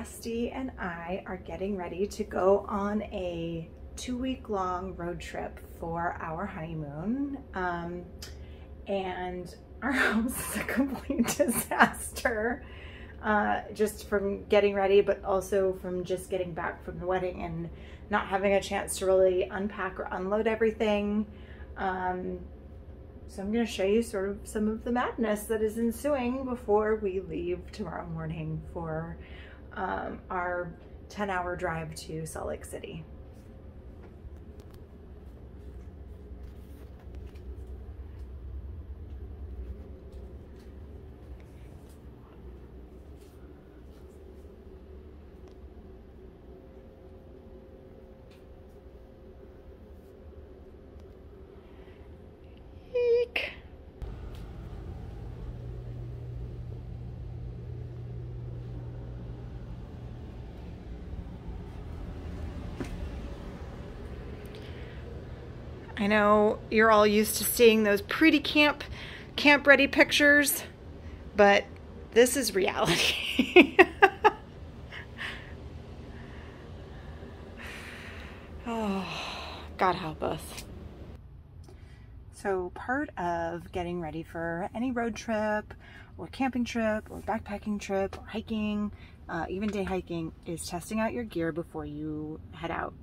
Rusty and I are getting ready to go on a 2-week-long road trip for our honeymoon. And our house is a complete disaster, just from getting ready, but also from just getting back from the wedding and not having a chance to really unpack or unload everything. So I'm going to show you sort of some of the madness that is ensuing before we leave tomorrow morning for our 10-hour drive to Salt Lake City. I know you're all used to seeing those pretty camp ready pictures, but this is reality. Oh, God help us. So part of getting ready for any road trip or camping trip or backpacking trip or hiking, even day hiking, is testing out your gear before you head out.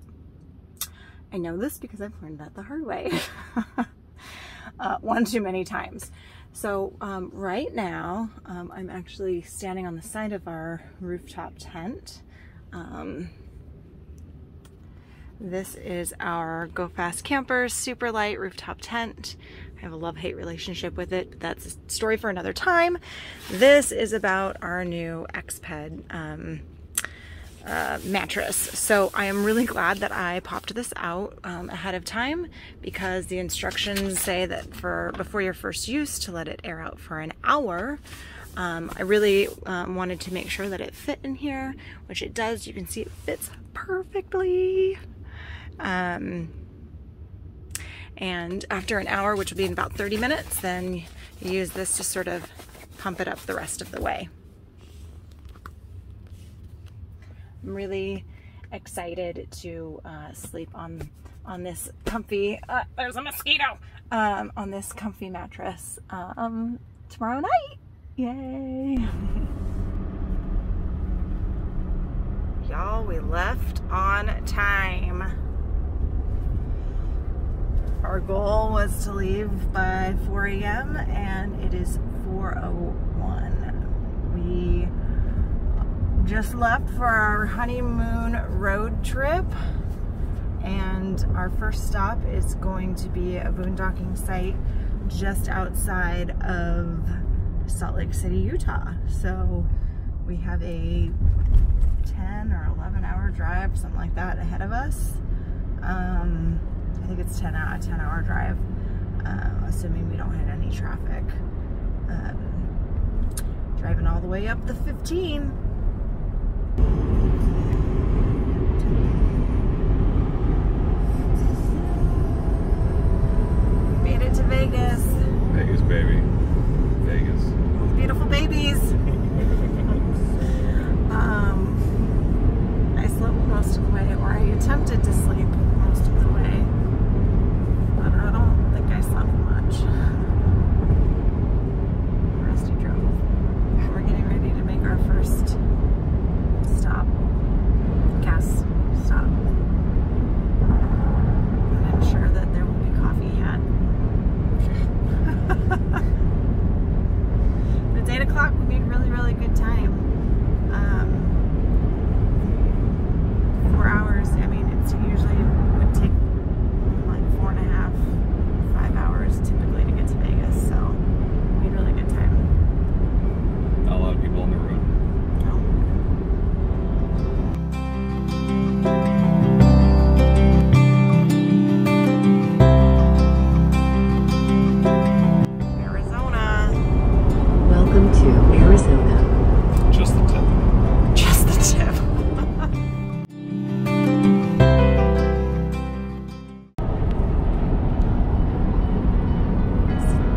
I know this because I've learned that the hard way one too many times. So right now I'm actually standing on the side of our rooftop tent. This is our Go Fast Campers Superlite rooftop tent. I have a love-hate relationship with it, but that's a story for another time. This is about our new Xped mattress. So I am really glad that I popped this out ahead of time, because the instructions say that before your first use to let it air out for an hour. I really wanted to make sure that it fit in here, which it does. You can see it fits perfectly. And after an hour, which will be in about 30 minutes, then you use this to sort of pump it up the rest of the way. I'm really excited to sleep on this comfy, there's a mosquito, on this comfy mattress tomorrow night. Yay! Y'all, we left on time. Our goal was to leave by 4 a.m. and it is 4:01. We just left for our honeymoon road trip, and our first stop is going to be a boondocking site just outside of Salt Lake City, Utah. So we have a 10 or 11 hour drive, something like that, ahead of us. I think it's 10-hour drive, assuming we don't hit any traffic. Driving all the way up the 15. Made it to Vegas. Vegas, baby. Vegas. Beautiful babies. I slept most of the way, or I attempted to sleep most of the way, but I don't think I slept much. Rusty drove. We're getting ready to make our first stop, gas stop. And I'm sure that there will be coffee had. But it's 8 o'clock, we made really good time. 4 hours, I mean, it's usually would take like 4.5, 5 hours typically to get to Vegas, so we made really good time. Not a lot of people on the road. Arizona. Welcome to Arizona. Just the tip. Just the tip.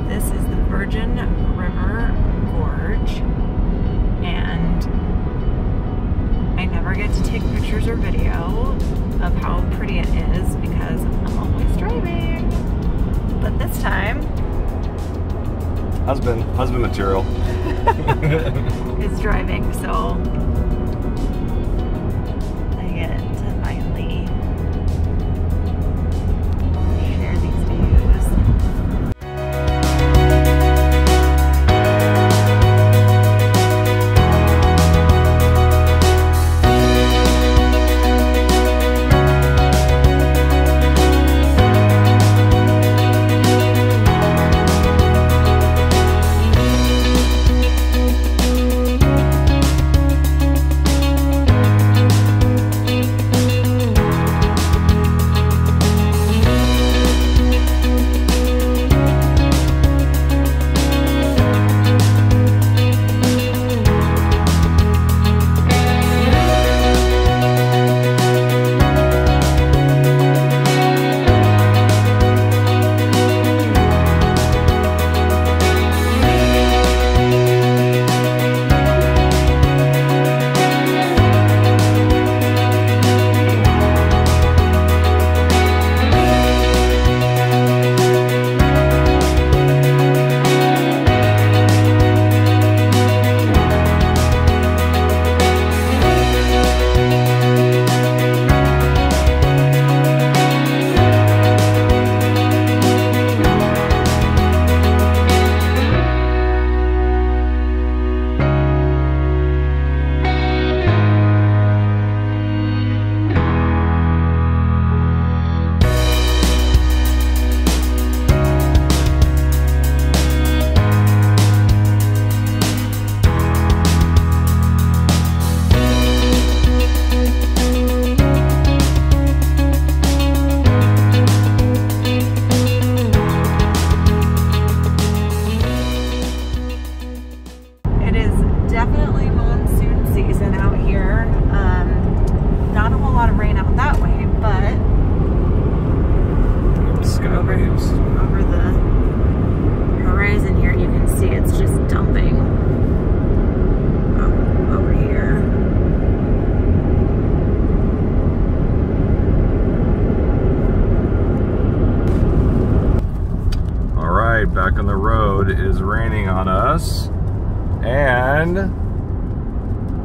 This is the Virgin River Gorge, and I never get to take pictures or video of how pretty it is because I'm always driving. But this time, husband material. is driving, so I get to finally share these views. Back on the road. It is raining on us, and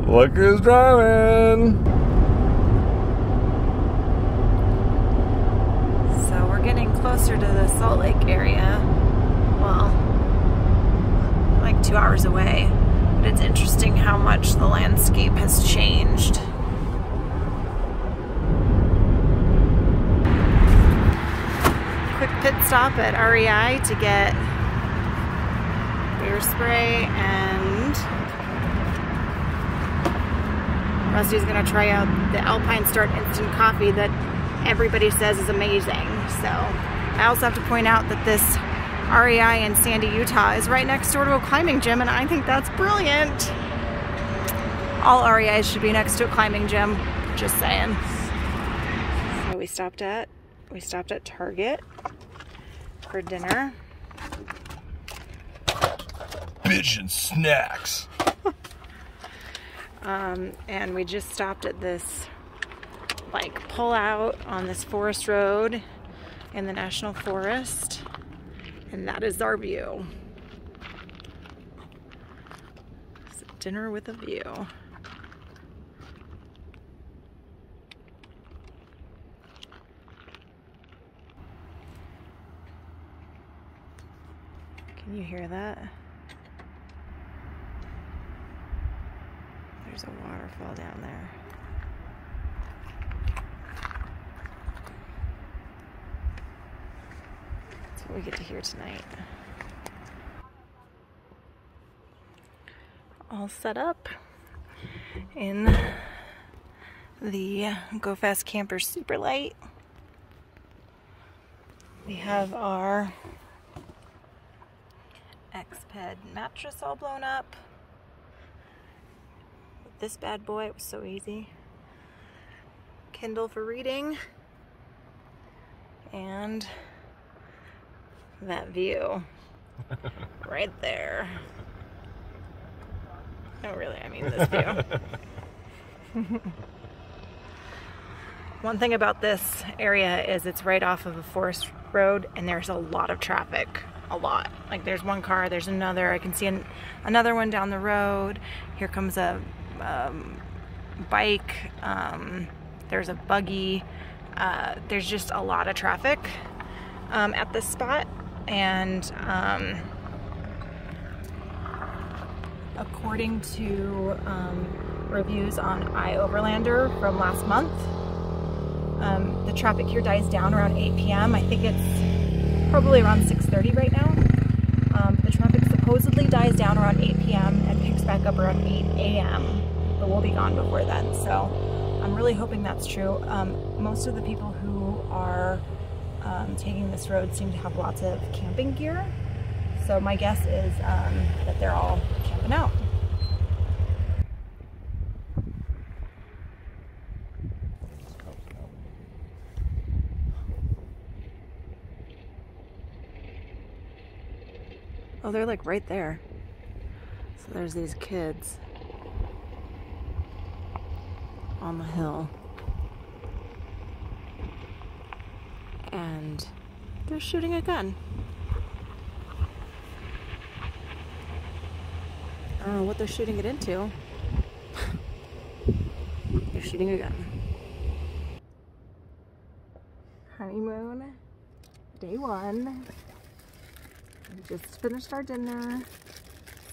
look who's driving. So we're getting closer to the Salt Lake area. Well, like 2 hours away. But it's interesting how much the landscape has changed. Quick pit stop at REI to get beer spray, and Rusty's gonna try out the Alpine Start instant coffee that everybody says is amazing. So I also have to point out that this REI in Sandy, Utah is right next door to a climbing gym, and I think that's brilliant. All REIs should be next to a climbing gym, just saying. So we stopped at Target for dinner. Bitch and snacks. And we just stopped at this like pull out on this forest road in the National Forest, and that is our view. It's dinner with a view. Can you hear that? There's a waterfall down there. That's what we get to hear tonight. All set up in the Go Fast Camper Superlite. We have our X-Ped mattress all blown up. With this bad boy, it was so easy. Kindle for reading. And that view right there. No, really, I mean this view. One thing about this area is it's right off of a forest road and there's a lot of traffic, a lot. Like there's one car, there's another, I can see another one down the road. Here comes a bike, there's a buggy. There's just a lot of traffic at this spot, and according to reviews on iOverlander from last month, the traffic here dies down around 8 p.m. I think it's probably around 6:30 right now. The traffic supposedly dies down around 8 p.m. and picks back up around 8 a.m. but we'll be gone before then. So I'm really hoping that's true. Most of the people who are taking this road seem to have lots of camping gear. So my guess is that they're all camping out. Oh, they're like right there. So there's these kids on the hill. And they're shooting a gun. I don't know what they're shooting it into. They're shooting a gun. Honeymoon, day 1. We just finished our dinner,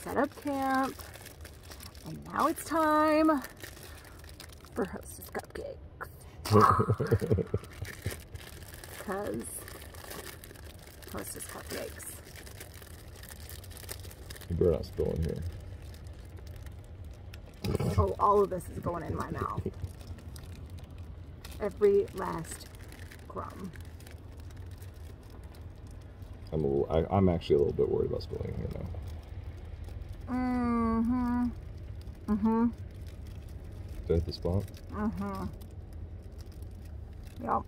set up camp, and now it's time for Hostess cupcakes. Because Hostess cupcakes. You better not spill in here. Oh, all of this is going in my mouth. Every last crumb. I'm actually a little bit worried about spilling in here now. Mm-hmm. Mm-hmm. Is that the spot? Mm-hmm. Yep.